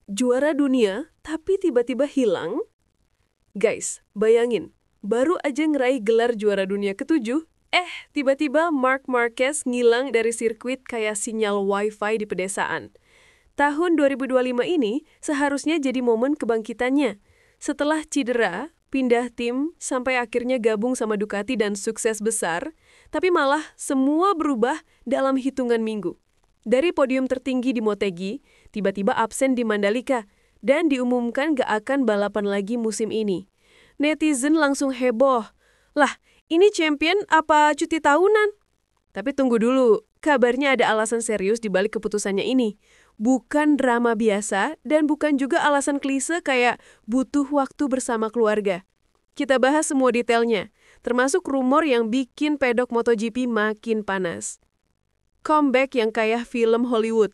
Juara dunia, tapi tiba-tiba hilang? Guys, bayangin, baru aja ngeraih gelar juara dunia ketujuh, tiba-tiba Marc Marquez ngilang dari sirkuit kayak sinyal wifi di pedesaan. Tahun 2025 ini seharusnya jadi momen kebangkitannya. Setelah cedera, pindah tim, sampai akhirnya gabung sama Ducati dan sukses besar, tapi malah semua berubah dalam hitungan minggu. Dari podium tertinggi di Motegi, tiba-tiba absen di Mandalika, dan diumumkan gak akan balapan lagi musim ini. Netizen langsung heboh. Lah, ini champion apa cuti tahunan? Tapi tunggu dulu, kabarnya ada alasan serius di balik keputusannya ini. Bukan drama biasa dan bukan juga alasan klise kayak butuh waktu bersama keluarga. Kita bahas semua detailnya, termasuk rumor yang bikin pedok MotoGP makin panas. Comeback yang kayak film Hollywood.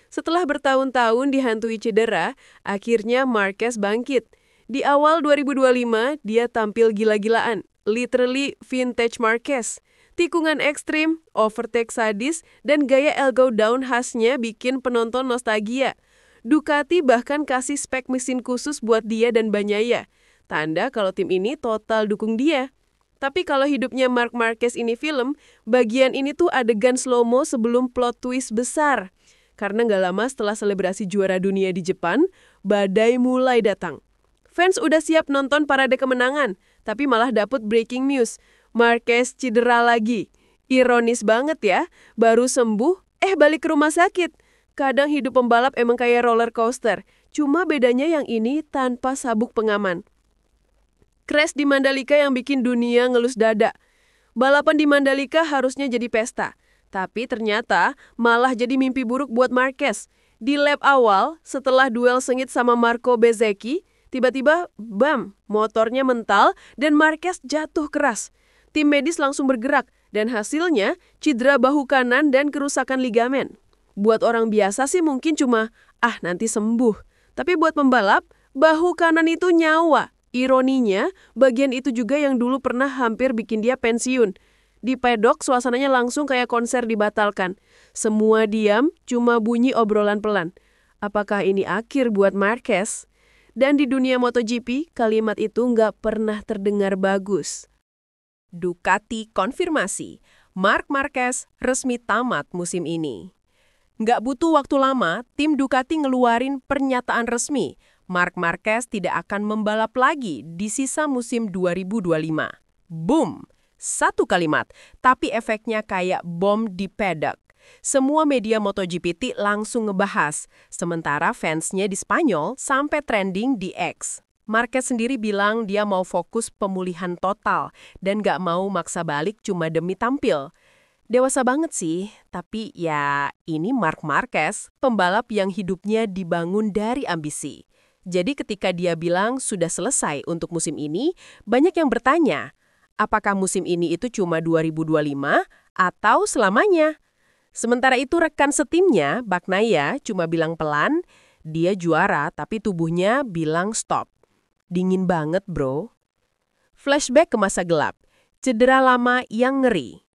Setelah bertahun-tahun dihantui cedera, akhirnya Marquez bangkit. Di awal 2025, dia tampil gila-gilaan, literally vintage Marquez. Tikungan ekstrim, overtake sadis, dan gaya elbow down khasnya bikin penonton nostalgia. Ducati bahkan kasih spek mesin khusus buat dia dan Bagnaia. Tanda kalau tim ini total dukung dia. Tapi kalau hidupnya Marc Marquez ini film, bagian ini tuh adegan slow-mo sebelum plot twist besar. Karena nggak lama setelah selebrasi juara dunia di Jepang, badai mulai datang. Fans udah siap nonton parade kemenangan, tapi malah dapet breaking news. Marquez cedera lagi. Ironis banget ya, baru sembuh, balik ke rumah sakit. Kadang hidup pembalap emang kayak roller coaster, cuma bedanya yang ini tanpa sabuk pengaman. Crash di Mandalika yang bikin dunia ngelus dada. Balapan di Mandalika harusnya jadi pesta. Tapi ternyata malah jadi mimpi buruk buat Marquez. Di lap awal, setelah duel sengit sama Marco Bezzecchi, tiba-tiba, bam, motornya mental dan Marquez jatuh keras. Tim medis langsung bergerak dan hasilnya cedera bahu kanan dan kerusakan ligamen. Buat orang biasa sih mungkin cuma, nanti sembuh. Tapi buat pembalap, bahu kanan itu nyawa. Ironinya, bagian itu juga yang dulu pernah hampir bikin dia pensiun. Di pedok, suasananya langsung kayak konser dibatalkan. Semua diam, cuma bunyi obrolan pelan. Apakah ini akhir buat Marquez? Dan di dunia MotoGP, kalimat itu nggak pernah terdengar bagus. Ducati konfirmasi, Marc Marquez resmi tamat musim ini. Nggak butuh waktu lama, tim Ducati ngeluarin pernyataan resmi. Marc Marquez tidak akan membalap lagi di sisa musim 2025. Boom! Satu kalimat, tapi efeknya kayak bom di pedok. Semua media MotoGP langsung ngebahas, sementara fansnya di Spanyol sampai trending di X. Marquez sendiri bilang dia mau fokus pemulihan total dan gak mau maksa balik cuma demi tampil. Dewasa banget sih, tapi ya ini Marc Marquez, pembalap yang hidupnya dibangun dari ambisi. Jadi ketika dia bilang sudah selesai untuk musim ini, banyak yang bertanya, apakah musim ini itu cuma 2025 atau selamanya? Sementara itu rekan setimnya, Bagnaia, cuma bilang pelan, dia juara tapi tubuhnya bilang stop. Dingin banget bro. Flashback ke masa gelap, cedera lama yang ngeri.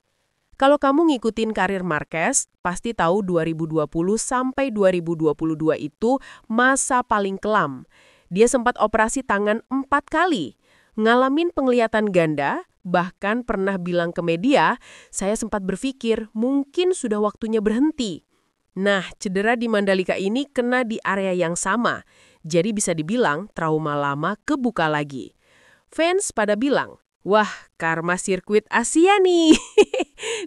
Kalau kamu ngikutin karir Marquez, pasti tahu 2020 sampai 2022 itu masa paling kelam. Dia sempat operasi tangan 4 kali, ngalamin penglihatan ganda, bahkan pernah bilang ke media, saya sempat berpikir mungkin sudah waktunya berhenti. Nah, cedera di Mandalika ini kena di area yang sama, jadi bisa dibilang trauma lama kebuka lagi. Fans pada bilang, wah, karma sirkuit Asia nih.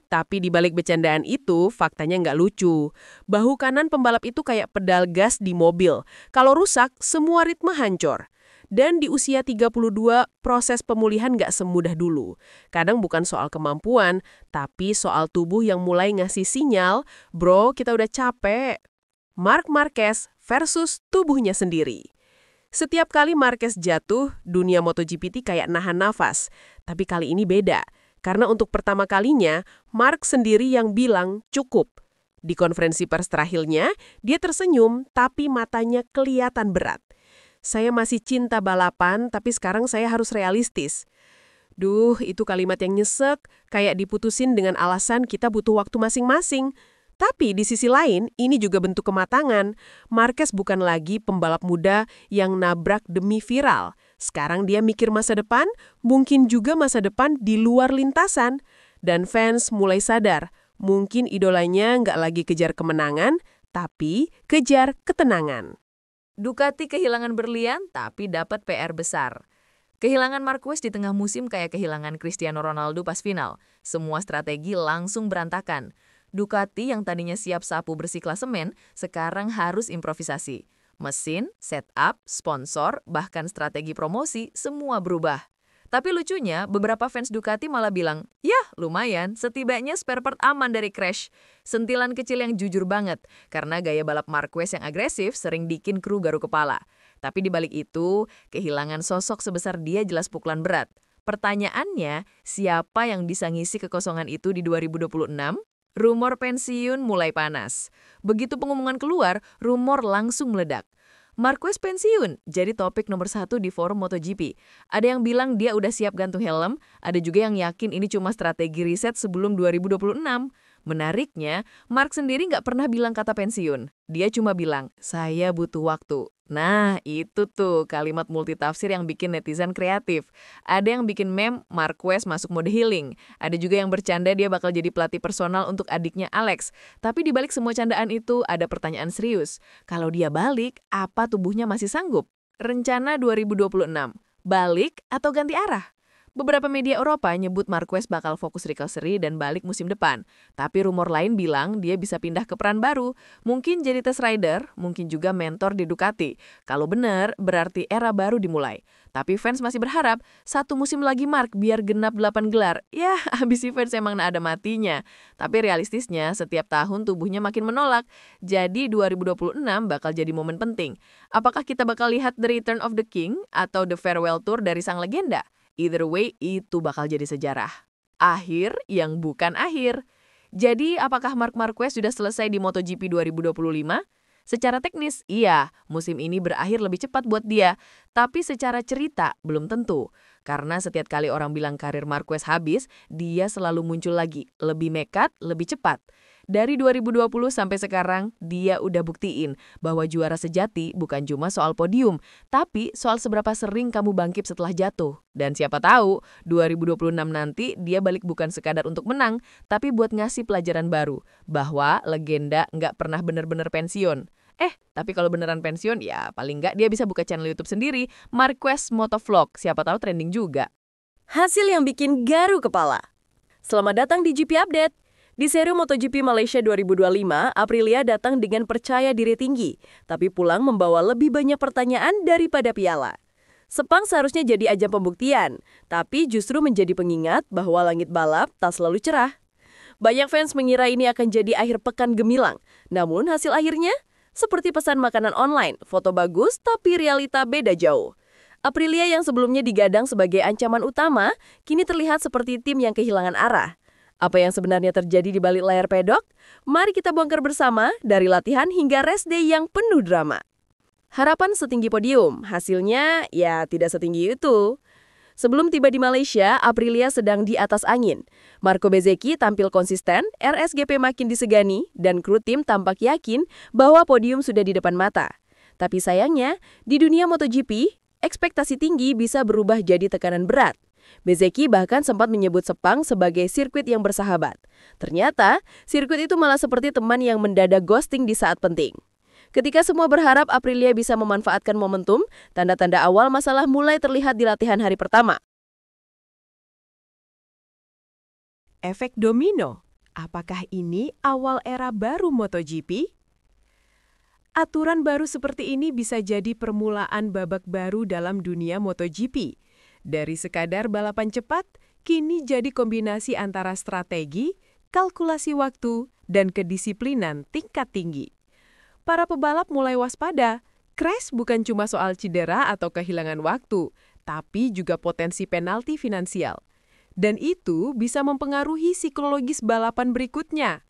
Tapi di balik bercandaan itu, faktanya nggak lucu. Bahu kanan pembalap itu kayak pedal gas di mobil. Kalau rusak, semua ritme hancur. Dan di usia 32, proses pemulihan nggak semudah dulu. Kadang bukan soal kemampuan, tapi soal tubuh yang mulai ngasih sinyal, bro, kita udah capek. Marc Marquez versus tubuhnya sendiri. Setiap kali Marquez jatuh, dunia MotoGP kayak nahan nafas. Tapi kali ini beda, karena untuk pertama kalinya, Marc sendiri yang bilang cukup. Di konferensi pers terakhirnya, dia tersenyum tapi matanya kelihatan berat. Saya masih cinta balapan, tapi sekarang saya harus realistis. Duh, itu kalimat yang nyesek, kayak diputusin dengan alasan kita butuh waktu masing-masing. Tapi di sisi lain, ini juga bentuk kematangan. Marquez bukan lagi pembalap muda yang nabrak demi viral. Sekarang dia mikir masa depan, mungkin juga masa depan di luar lintasan. Dan fans mulai sadar, mungkin idolanya nggak lagi kejar kemenangan, tapi kejar ketenangan. Ducati kehilangan berlian tapi dapat PR besar. Kehilangan Marquez di tengah musim kayak kehilangan Cristiano Ronaldo pas final. Semua strategi langsung berantakan. Ducati yang tadinya siap sapu bersih klasemen, sekarang harus improvisasi. Mesin, setup, sponsor, bahkan strategi promosi, semua berubah. Tapi lucunya, beberapa fans Ducati malah bilang, "Yah, lumayan, setibanya spare part aman dari crash." Sentilan kecil yang jujur banget, karena gaya balap Marquez yang agresif sering bikin kru garuk kepala. Tapi di balik itu, kehilangan sosok sebesar dia jelas pukulan berat. Pertanyaannya, siapa yang bisa ngisi kekosongan itu di 2026? Rumor pensiun mulai panas. Begitu pengumuman keluar, rumor langsung meledak. Marquez pensiun jadi topik nomor 1 di forum MotoGP. Ada yang bilang dia udah siap gantung helm, ada juga yang yakin ini cuma strategi riset sebelum 2026. Menariknya, Mark sendiri nggak pernah bilang kata pensiun. Dia cuma bilang, "Saya butuh waktu." Nah, itu tuh kalimat multitafsir yang bikin netizen kreatif. Ada yang bikin meme Marquez masuk mode healing. Ada juga yang bercanda dia bakal jadi pelatih personal untuk adiknya Alex. Tapi di balik semua candaan itu ada pertanyaan serius. Kalau dia balik, apa tubuhnya masih sanggup? Rencana 2026, balik atau ganti arah? Beberapa media Eropa nyebut Marquez bakal fokus recovery dan balik musim depan. Tapi rumor lain bilang dia bisa pindah ke peran baru. Mungkin jadi test rider, mungkin juga mentor di Ducati. Kalau benar, berarti era baru dimulai. Tapi fans masih berharap, 1 musim lagi Mark biar genap 8 gelar. Ya, abis fans emang ada matinya. Tapi realistisnya, setiap tahun tubuhnya makin menolak. Jadi 2026 bakal jadi momen penting. Apakah kita bakal lihat The Return of the King atau The Farewell Tour dari sang legenda? Either way, itu bakal jadi sejarah. Akhir yang bukan akhir. Jadi, apakah Marc Marquez sudah selesai di MotoGP 2025? Secara teknis, iya, musim ini berakhir lebih cepat buat dia. Tapi secara cerita, belum tentu. Karena setiap kali orang bilang karir Marquez habis, dia selalu muncul lagi, lebih nekat, lebih cepat. Dari 2020 sampai sekarang, dia udah buktiin bahwa juara sejati bukan cuma soal podium, tapi soal seberapa sering kamu bangkit setelah jatuh. Dan siapa tahu, 2026 nanti dia balik bukan sekadar untuk menang, tapi buat ngasih pelajaran baru, bahwa legenda nggak pernah bener-bener pensiun. Tapi kalau beneran pensiun, ya paling nggak dia bisa buka channel YouTube sendiri, Marquez Motovlog, siapa tahu trending juga. Hasil yang bikin garu kepala. Selamat datang di GP Update. Di seri MotoGP Malaysia 2025, Aprilia datang dengan percaya diri tinggi, tapi pulang membawa lebih banyak pertanyaan daripada piala. Sepang seharusnya jadi ajang pembuktian, tapi justru menjadi pengingat bahwa langit balap tak selalu cerah. Banyak fans mengira ini akan jadi akhir pekan gemilang, namun hasil akhirnya seperti pesan makanan online, foto bagus tapi realita beda jauh. Aprilia yang sebelumnya digadang sebagai ancaman utama, kini terlihat seperti tim yang kehilangan arah. Apa yang sebenarnya terjadi di balik layar pedok? Mari kita bongkar bersama dari latihan hingga rest day yang penuh drama. Harapan setinggi podium, hasilnya ya tidak setinggi itu. Sebelum tiba di Malaysia, Aprilia sedang di atas angin. Marco Bezzecchi tampil konsisten, RSGP makin disegani, dan kru tim tampak yakin bahwa podium sudah di depan mata. Tapi sayangnya, di dunia MotoGP, ekspektasi tinggi bisa berubah jadi tekanan berat. Bezzecchi bahkan sempat menyebut Sepang sebagai sirkuit yang bersahabat. Ternyata, sirkuit itu malah seperti teman yang mendadak ghosting di saat penting. Ketika semua berharap Aprilia bisa memanfaatkan momentum, tanda-tanda awal masalah mulai terlihat di latihan hari pertama. Efek domino. Apakah ini awal era baru MotoGP? Aturan baru seperti ini bisa jadi permulaan babak baru dalam dunia MotoGP. Dari sekadar balapan cepat, kini jadi kombinasi antara strategi, kalkulasi waktu, dan kedisiplinan tingkat tinggi. Para pebalap mulai waspada, crash bukan cuma soal cedera atau kehilangan waktu, tapi juga potensi penalti finansial. Dan itu bisa mempengaruhi psikologis balapan berikutnya.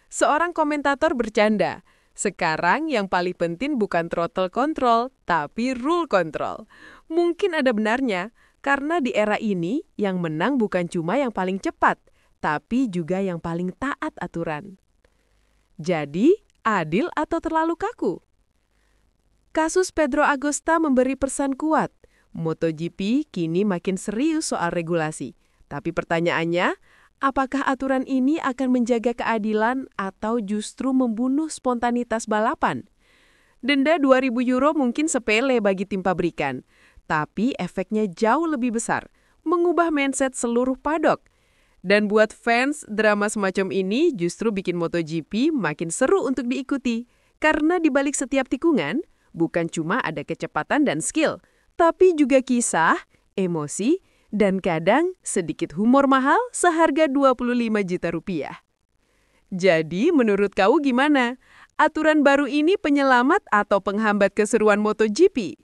Seorang komentator bercanda, sekarang yang paling penting bukan throttle control, tapi rule control. Mungkin ada benarnya, karena di era ini yang menang bukan cuma yang paling cepat, tapi juga yang paling taat aturan. Jadi, adil atau terlalu kaku? Kasus Pedro Acosta memberi pesan kuat. MotoGP kini makin serius soal regulasi. Tapi pertanyaannya, apakah aturan ini akan menjaga keadilan atau justru membunuh spontanitas balapan? Denda 2.000 euro mungkin sepele bagi tim pabrikan, tapi efeknya jauh lebih besar, mengubah mindset seluruh padok. Dan buat fans, drama semacam ini justru bikin MotoGP makin seru untuk diikuti. Karena di balik setiap tikungan, bukan cuma ada kecepatan dan skill, tapi juga kisah, emosi, dan kadang sedikit humor mahal seharga 25 juta rupiah. Jadi, menurut kau gimana? Aturan baru ini penyelamat atau penghambat keseruan MotoGP?